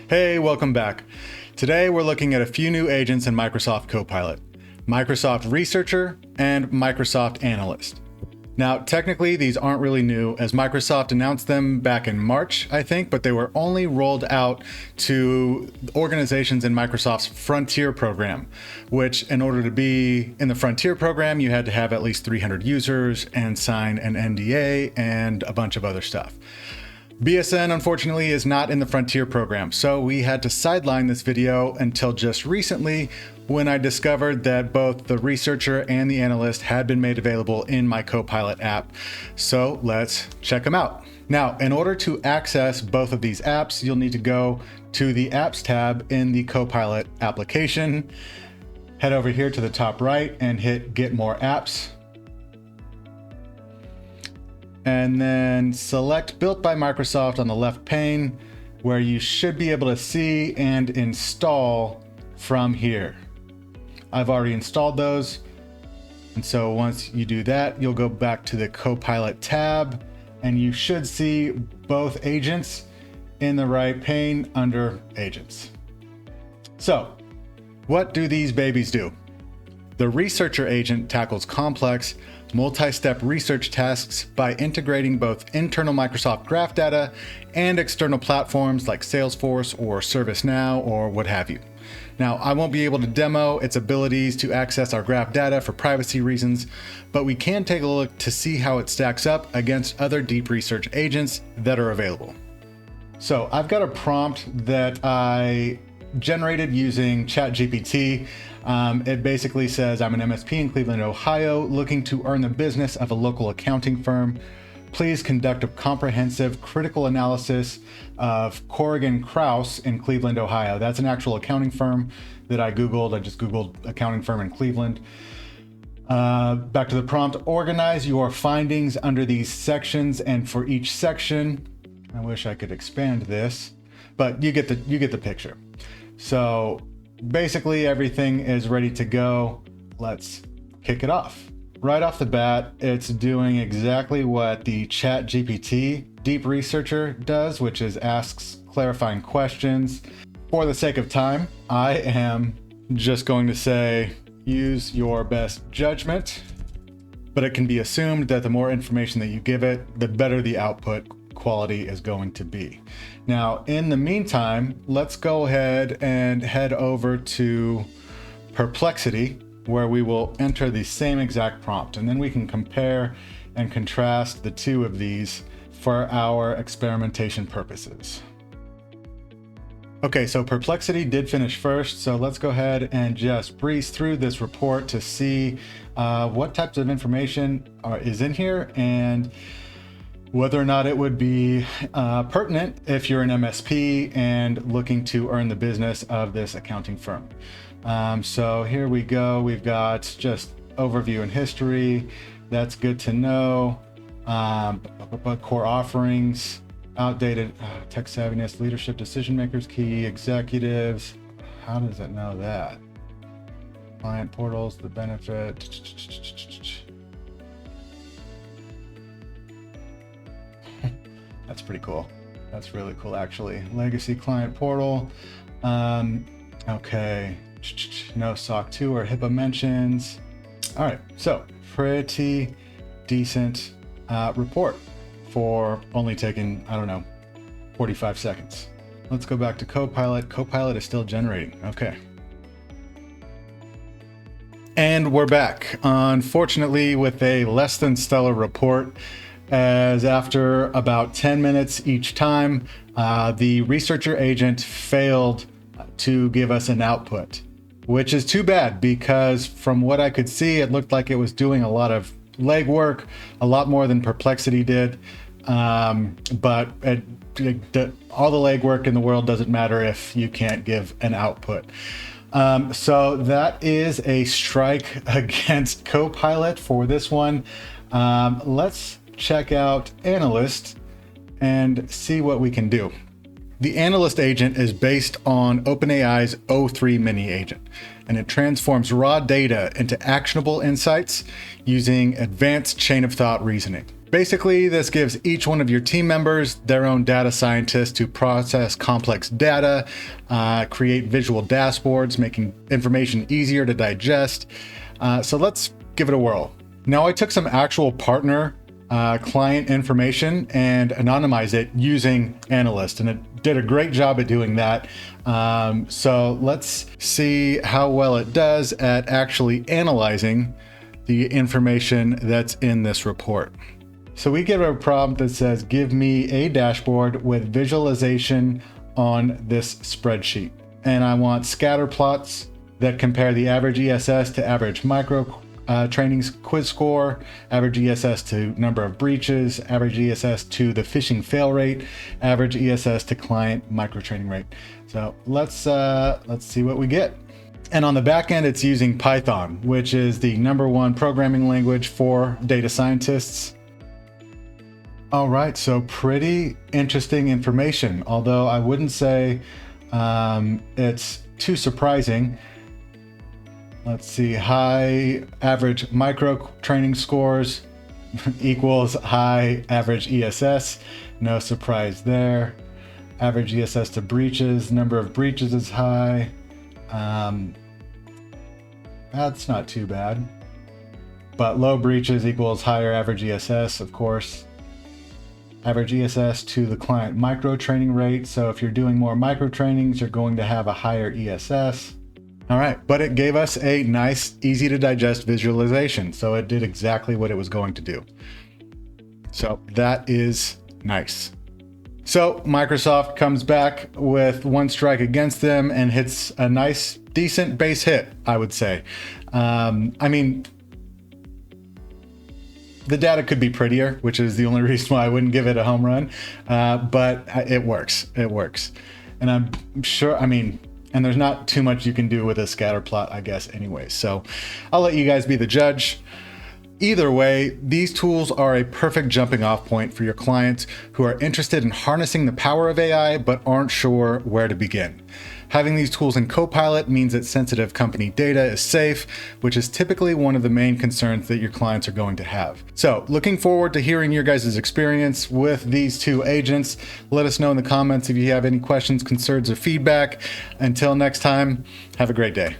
Hey, welcome back. Today we're looking at a few new agents in Microsoft Copilot, Microsoft Researcher and Microsoft Analyst. Now, technically, these aren't really new, as Microsoft announced them back in March, I think, but they were only rolled out to organizations in Microsoft's Frontier program, which, in order to be in the Frontier program, you had to have at least 300 users and sign an NDA and a bunch of other stuff. BSN, unfortunately, is not in the Frontier program, so we had to sideline this video until just recently when I discovered that both the Researcher and the Analyst had been made available in my Copilot app. So let's check them out. Now, in order to access both of these apps, you'll need to go to the Apps tab in the Copilot application, head over here to the top right and hit Get More Apps. And then select Built by Microsoft on the left pane, where you should be able to see and install from here. I've already installed those. And so once you do that, you'll go back to the Copilot tab and you should see both agents in the right pane under Agents. So what do these babies do? The Researcher agent tackles complex, multi-step research tasks by integrating both internal Microsoft graph data and external platforms like Salesforce or ServiceNow or what have you. Now, I won't be able to demo its abilities to access our graph data for privacy reasons, but we can take a look to see how it stacks up against other deep research agents that are available. So I've got a prompt that I generated using ChatGPT. It basically says, I'm an MSP in Cleveland, Ohio, looking to earn the business of a local accounting firm. Please conduct a comprehensive critical analysis of Corrigan Krause in Cleveland, Ohio. That's an actual accounting firm that I Googled. I just Googled accounting firm in Cleveland. Back to the prompt, organize your findings under these sections, and for each section, I wish I could expand this, but you get the picture. So basically everything is ready to go. Let's kick it off. Right off the bat, it's doing exactly what the ChatGPT Deep Researcher does, which is asks clarifying questions. For the sake of time, I am just going to say, use your best judgment, but it can be assumed that the more information that you give it, the better the output quality is going to be. Now, in the meantime, let's go ahead and head over to Perplexity, where we will enter the same exact prompt, and then we can compare and contrast the two of these for our experimentation purposes. Okay, so Perplexity did finish first, so let's go ahead and just breeze through this report to see what types of information is in here and whether or not it would be pertinent if you're an MSP and looking to earn the business of this accounting firm. So here we go. We've got just overview and history. That's good to know. But core offerings, outdated tech savviness, leadership, decision makers, key executives. How does it know that? Client portals, the benefit. That's pretty cool. That's really cool, actually. Legacy client portal. Okay. No SOC 2 or HIPAA mentions. All right, so pretty decent report for only taking, 45 seconds. Let's go back to Copilot. Copilot is still generating. Okay. And we're back, unfortunately, with a less than stellar report, as after about 10 minutes each time, the Researcher agent failed to give us an output, which is too bad because from what I could see, it looked like it was doing a lot of legwork, a lot more than Perplexity did. But all the legwork in the world doesn't matter if you can't give an output. So that is a strike against Copilot for this one. Let's check out Analyst and see what we can do. The Analyst agent is based on OpenAI's O3 mini agent, and it transforms raw data into actionable insights using advanced chain of thought reasoning. Basically, this gives each one of your team members their own data scientist to process complex data, create visual dashboards, making information easier to digest. So let's give it a whirl. Now, I took some actual partner client information and anonymized it using Analyst, and it did a great job at doing that. So let's see how well it does at actually analyzing the information that's in this report. So we give a prompt that says, give me a dashboard with visualization on this spreadsheet. And I want scatter plots that compare the average ESS to average micro trainings quiz score, average ESS to number of breaches, average ESS to the phishing fail rate, average ESS to client micro training rate. So let's see what we get. And on the back end, it's using Python, which is the #1 programming language for data scientists. All right, so pretty interesting information, although I wouldn't say it's too surprising. Let's see, high average micro training scores equals high average ESS. No surprise there. Average ESS to breaches, number of breaches is high. That's not too bad. But low breaches equals higher average ESS, of course. Average ESS to the client micro training rate. So if you're doing more micro trainings, you're going to have a higher ESS. All right, but it gave us a nice, easy to digest visualization. So it did exactly what it was going to do. So that is nice. So Microsoft comes back with one strike against them and hits a nice, decent base hit, I would say. I mean, the data could be prettier, which is the only reason why I wouldn't give it a home run, but it works. It works. And I'm sure, I mean, and there's not too much you can do with a scatter plot, I guess, anyways. So I'll let you guys be the judge. Either way, these tools are a perfect jumping off point for your clients who are interested in harnessing the power of AI but aren't sure where to begin. Having these tools in Copilot means that sensitive company data is safe, which is typically one of the main concerns that your clients are going to have. So, looking forward to hearing your guys' experience with these two agents. Let us know in the comments if you have any questions, concerns, or feedback. Until next time, have a great day.